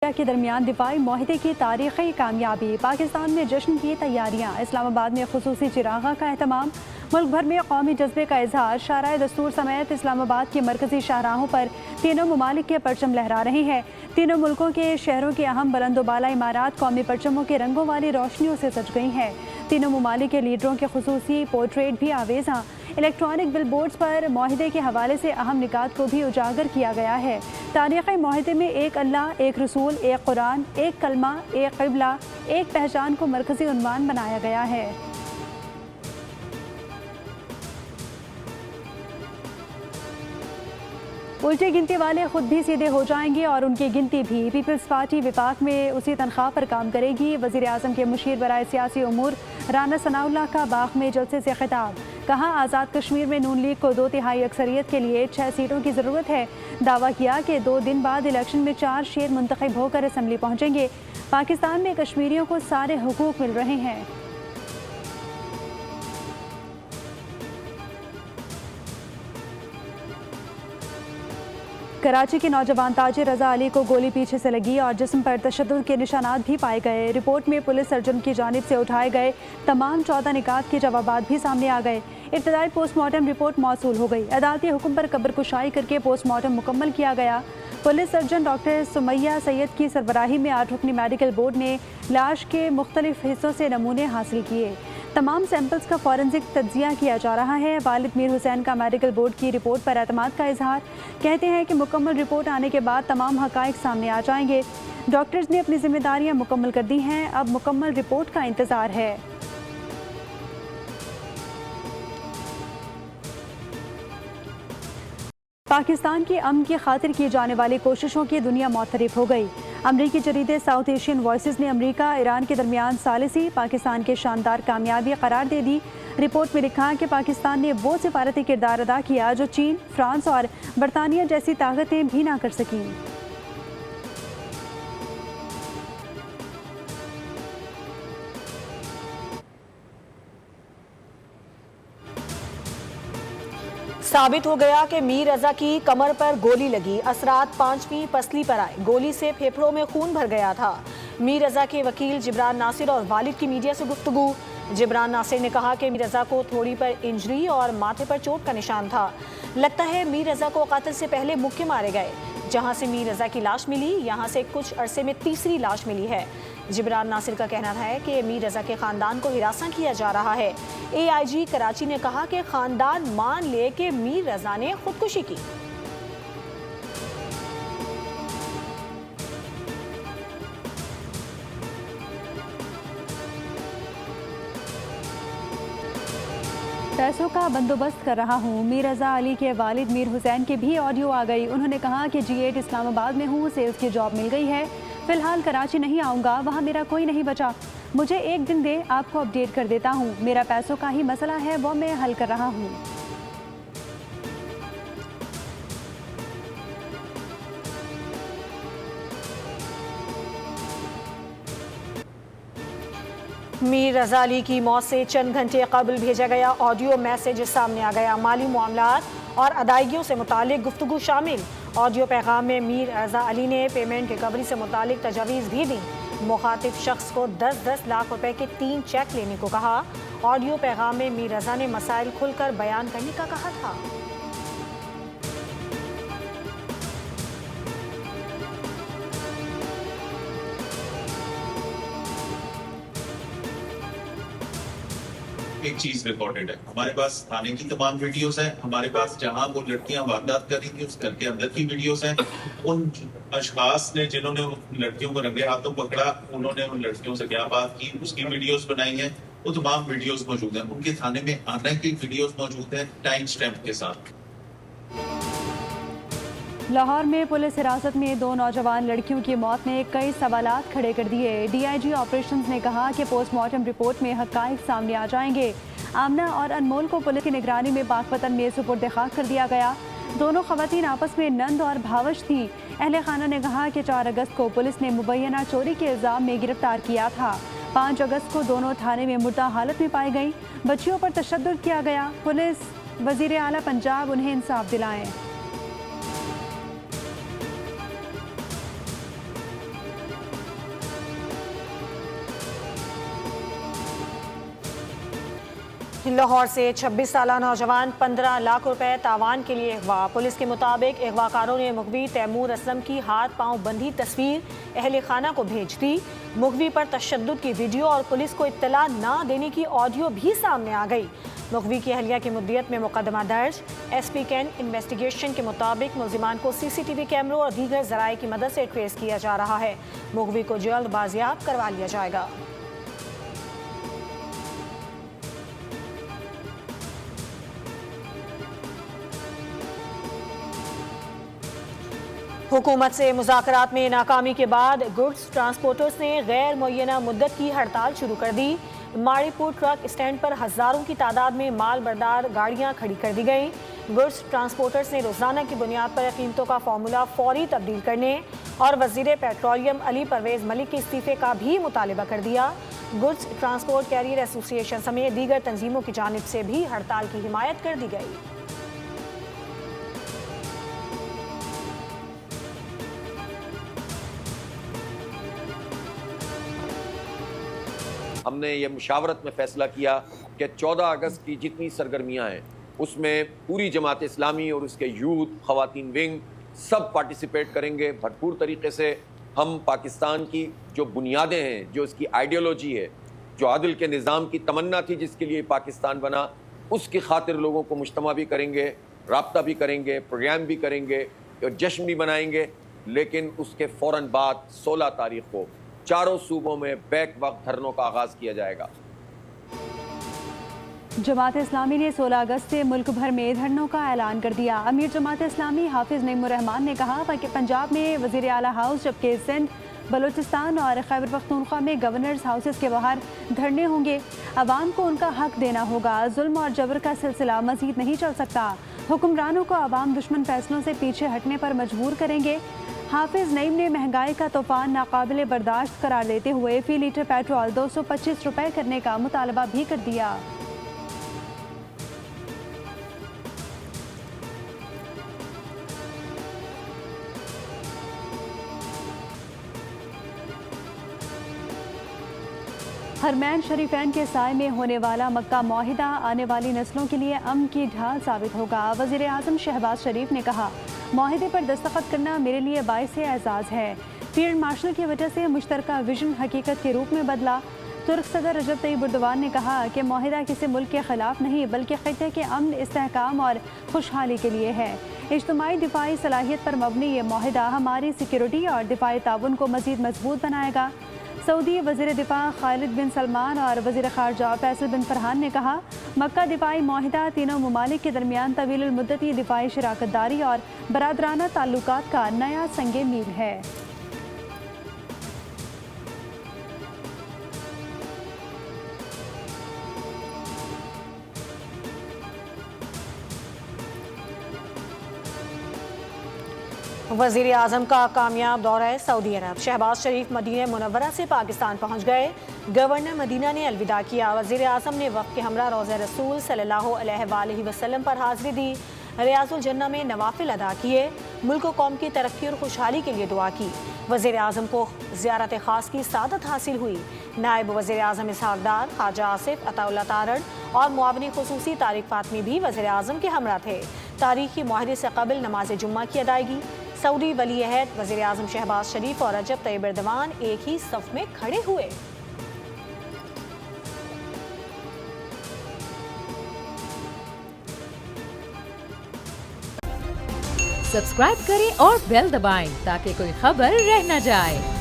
के दरमियान दिफाई माहिदे की तारीखी कामयाबी। पाकिस्तान में जश्न की तैयारियां। इस्लामाबाद में खुसूसी चिरागा का एहतमाम। मुल्क भर में कौमी जज्बे का इजहार। शाराए दस्तूर समेत इस्लामाबाद के मरकजी शाहराहों पर तीनों ममालिक के परचम लहरा रहे हैं। तीनों मुल्कों के शहरों के अहम बुलंदोबाला इमारत कौमी परचमों के रंगों वाली रोशनियों से सज गई हैं। तीनों ममालिक के लीडरों के खुसूसी पोर्ट्रेट भी आवेज़। इलेक्ट्रॉनिक बिलबोर्ड्स पर माहिदे के हवाले से अहम निकात को भी उजागर किया गया है। तारीख़ी माहिदे में एक अल्लाह, एक रसूल, एक कुरान, एक कलमा, एक क़िबला, एक पहचान को मरकज़ी उन्वान बनाया गया है। उल्टी गिनती वाले खुद भी सीधे हो जाएंगे और उनकी गिनती भी। पीपल्स पार्टी विफाक में उसी तनख्वाह पर काम करेगी। वज़ीर आज़म के मुशीर बराए सियासी उमूर राना सनाउल्लाह का बाग में जलसे से खिताब। कहा, आज़ाद कश्मीर में नून लीग को 2/3 अक्सरियत के लिए 6 सीटों की ज़रूरत है। दावा किया कि 2 दिन बाद इलेक्शन में 4 शेर मुंतखब होकर असम्बली पहुँचेंगे। पाकिस्तान में कश्मीरियों को सारे हुकूक मिल रहे हैं। कराची के नौजवान ताजिर रजा अली को गोली पीछे से लगी और जिस्म पर तशद्दुद के निशानात भी पाए गए। रिपोर्ट में पुलिस सर्जन की जानिब से उठाए गए तमाम 14 निकात के जवाबात भी सामने आ गए। इब्तदाई पोस्टमार्टम रिपोर्ट मौसूल हो गई। अदालती हुक्म पर कब्र कुशाई करके पोस्टमार्टम मुकम्मल किया गया। Police surgeon doctor Sumaiya Syed की सरबराही में 8 रुकनी मेडिकल बोर्ड ने लाश के मुख्तलिफ हिस्सों से नमूने हासिल किए। तमाम सैंपल्स का फॉरेंसिक तज्जिया किया जा रहा है। वालिद मीर हुसैन का मेडिकल बोर्ड की रिपोर्ट पर एतमाद का इजहार। कहते हैं कि मुकम्मल रिपोर्ट आने के बाद तमाम हक़ाइक़ सामने आ जाएंगे। डॉक्टर्स ने अपनी जिम्मेदारियां मुकम्मल कर दी हैं, अब मुकम्मल रिपोर्ट का इंतज़ार है। पाकिस्तान की अमन की खातिर की जाने वाली कोशिशों की दुनिया मुतरफ हो गई। अमरीकी जरीदे साउथ एशियन वॉइसेस ने अमरीका ईरान के दरमियान सालिसी पाकिस्तान के शानदार कामयाबी करार दे दी। रिपोर्ट में लिखा कि पाकिस्तान ने वो सिफारती किरदार अदा किया जो चीन, फ्रांस और बरतानिया जैसी ताकतें भी ना कर सकीं। साबित हो गया कि मीर रजा की कमर पर गोली लगी। असरात 5वीं पसली पर आए। गोली से फेफड़ों में खून भर गया था। मीर रजा के वकील जिब्रान नासिर और वालिद की मीडिया से गुफ्तगू। जिब्रान नासिर ने कहा कि मीर रजा को थोड़ी पर इंजरी और माथे पर चोट का निशान था। लगता है मीर रजा को कातिल से पहले मुक्के मारे गए। जहां से मीर रजा की लाश मिली, यहां से कुछ अरसे में तीसरी लाश मिली है। जिब्रान नासिर का कहना है कि मीर रजा के खानदान को हिरासा किया जा रहा है। AIG कराची ने कहा कि खानदान मान ले कि मीर रजा ने खुदकुशी की। पैसों का बंदोबस्त कर रहा हूँ। मीर रजा अली के वालिद मीर हुसैन की भी ऑडियो आ गई। उन्होंने कहा कि G8 इस्लामाबाद में हूँ, सेल्स की जॉब मिल गई है, फिलहाल कराची नहीं आऊँगा, वहाँ मेरा कोई नहीं बचा। मुझे एक दिन दे, आपको अपडेट कर देता हूँ। मेरा पैसों का ही मसला है, वो मैं हल कर रहा हूँ। मीर रजा अली की मौत से चंद घंटे कबल भेजा गया ऑडियो मैसेज सामने आ गया। माली मामलात और अदायगियों से मुतालिक गुफ्तगू शामिल। ऑडियो पैगाम में मीर रजा अली ने पेमेंट रिकवरी से मुतालिक तजावीज़ भी दी। मुखातिब शख्स को 10-10 लाख रुपए के 3 चेक लेने को कहा। ऑडियो पैगाम में मीर रजा ने मसाइल खुलकर बयान करने का कहा था। एक चीज रिकॉर्डेड है, हमारे पास थाने की तमाम वीडियोस हैं, हमारे पास जहां वो लड़कियां वारदात कर रही थी उस घर के अंदर की वीडियोस हैं। उन अशखास ने जिन्होंने उन लड़कियों को रंगे हाथों पकड़ा, उन्होंने उन लड़कियों से क्या बात की, उसकी वीडियोस बनाई हैं। वो तमाम वीडियोस मौजूद हैं। उनके थाने में आने की वीडियोस मौजूद हैं टाइम स्टैम्प के साथ। लाहौर में पुलिस हिरासत में 2 नौजवान लड़कियों की मौत ने कई सवालात खड़े कर दिए। DIG ऑपरेशंस ने कहा कि पोस्टमार्टम रिपोर्ट में हक़ाइक़ सामने आ जाएंगे। आमना और अनमोल को पुलिस की निगरानी में पाकपतन में सुपुर्द खाक कर दिया गया। दोनों खवातीन आपस में नंद और भावश थी। अहले खाना ने कहा कि 4 अगस्त को पुलिस ने मुबैना चोरी के इल्ज़ाम में गिरफ्तार किया था। 5 अगस्त को दोनों थाने में मुर्दा हालत में पाई गई। बच्चियों पर तशद्दुद किया गया। पुलिस वज़ीर आला पंजाब उन्हें इंसाफ दिलाएं। لاہور سے 26 سالہ نوجوان 15 لاکھ روپے تاوان کے لیے اغوا۔ پولیس کے مطابق اغوا کاروں نے مغوی تیمور اسلم کی ہاتھ پاؤں بندھی تصویر اہل خانہ کو بھیج دی۔ مغوی پر تشدد کی ویڈیو اور پولیس کو اطلاع نہ دینے کی آڈیو بھی سامنے آ گئی۔ مغوی کی اہلیہ کی مدیت میں مقدمہ درج۔ ایس پی کینٹ انویسٹیگیشن کے مطابق ملزمان کو سی سی ٹی وی کیمروں اور دیگر ذرائع کی مدد سے ٹریس کیا جا رہا ہے۔ مغوی کو جلد بازیاب کروا لیا جائے گا۔ حکومت سے مذاکرات میں ناکامی کے بعد گڈز ٹرانسپورٹرز نے غیر معینہ مدت کی ہڑتال شروع کر دی۔ ماڑی پور ٹرک اسٹینڈ پر ہزاروں کی تعداد میں مال بردار گاڑیاں کھڑی کر دی گئیں۔ گڈز ٹرانسپورٹرز نے روزانہ کی بنیاد پر قیمتوں کا فارمولہ فوری تبدیل کرنے اور وزیر پیٹرولیم علی پرویز ملک کے استعفے کا بھی مطالبہ کر دیا۔ گڈز ٹرانسپورٹ کیریئر ایسوسی ایشن سمیت دیگر تنظیموں کی جانب سے بھی ہڑتال کی حمایت کر دی گئی۔ ہم نے یہ مشاورت میں فیصلہ کیا کہ 14 اگست کی جتنی سرگرمیاں ہیں اس میں پوری جماعت اسلامی اور اس کے یوتھ، خواتین ونگ سب پارٹیسپیٹ کریں گے بھرپور طریقے سے۔ ہم پاکستان کی جو بنیادیں ہیں، جو اس کی آئیڈیالوجی ہے، جو عدل کے نظام کی تمنا تھی جس کے لیے پاکستان بنا، اس کی خاطر لوگوں کو مجتمع بھی کریں گے، رابطہ بھی کریں گے، پروگرام بھی کریں گے اور جشن بھی منائیں گے۔ لیکن اس کے فوراً بعد 16 تاریخ کو چاروں صوبوں میں بیک وقت دھرنوں کا آغاز کیا جائے گا۔ جماعت اسلامی نے 16 اگست سے ملک بھر میں دھرنوں کا اعلان کر دیا۔ امیر جماعت اسلامی حافظ نعیم الرحمان نے کہا کہ پنجاب میں وزیر اعلیٰ ہاؤس جبکہ سندھ، بلوچستان اور خیبر پختونخوا میں گورنرز ہاؤسز کے باہر دھرنے ہوں گے۔ عوام کو ان کا حق دینا ہوگا۔ ظلم اور جبر کا سلسلہ مزید نہیں چل سکتا۔ حکمرانوں کو عوام دشمن فیصلوں سے پیچھے ہٹنے پر مجبور کریں گے۔ حافظ نعیم نے مہنگائی کا طوفان ناقابل برداشت قرار دیتے ہوئے فی لیٹر پیٹرول 225 روپے کرنے کا مطالبہ بھی کر دیا۔ حرمین شریفین کے سائے میں ہونے والا مکہ معاہدہ آنے والی نسلوں کے لیے امن کی ڈھال ثابت ہوگا۔ وزیر اعظم شہباز شریف نے کہا، معاہدے پر دستخط کرنا میرے لیے باعث اعزاز ہے۔ فیلڈ مارشل کی وجہ سے مشترکہ ویژن حقیقت کے روپ میں بدلا۔ ترک صدر رجب طیب ایردوان نے کہا کہ معاہدہ کسی ملک کے خلاف نہیں بلکہ خطے کے امن، استحکام اور خوشحالی کے لیے ہے۔ اجتماعی دفاعی صلاحیت پر مبنی یہ معاہدہ ہماری سیکیورٹی اور دفاعی تعاون کو مزید مضبوط بنائے گا۔ سعودی وزیر دفاع خالد بن سلمان اور وزیر خارجہ فیصل بن فرحان نے کہا، مکہ دفاعی معاہدہ تینوں ممالک کے درمیان طویل المدتی دفاعی شراکت داری اور برادرانہ تعلقات کا نیا سنگ میل ہے۔ وزیر اعظم کا کامیاب دورہ سعودی عرب۔ شہباز شریف مدینہ منورہ سے پاکستان پہنچ گئے۔ گورنر مدینہ نے الوداع کیا۔ وزیر اعظم نے وفد کے ہمراہ روضہ رسول صلی اللہ علیہ وآلہ وسلم پر حاضری دی۔ ریاض الجنہ میں نوافل ادا کیے۔ ملک و قوم کی ترقی اور خوشحالی کے لیے دعا کی۔ وزیر اعظم کو زیارت خاص کی سعادت حاصل ہوئی۔ نائب وزیر اعظم اسحاق ڈار، خواجہ آصف، عطا اللہ تارڑ اور معاون خصوصی طارق فاطمی بھی وزیر اعظم کے ہمراہ تھے۔ تاریخی معاہدے سے قبل نماز جمعہ کی ادائیگی۔ سعودی ولی عہد وزیر اعظم شہباز شریف اور رجب طیب ایردوان ایک ہی صف میں کھڑے ہوئے۔ سبسکرائب کریں اور بیل دبائیں تاکہ کوئی خبر رہ نہ جائے۔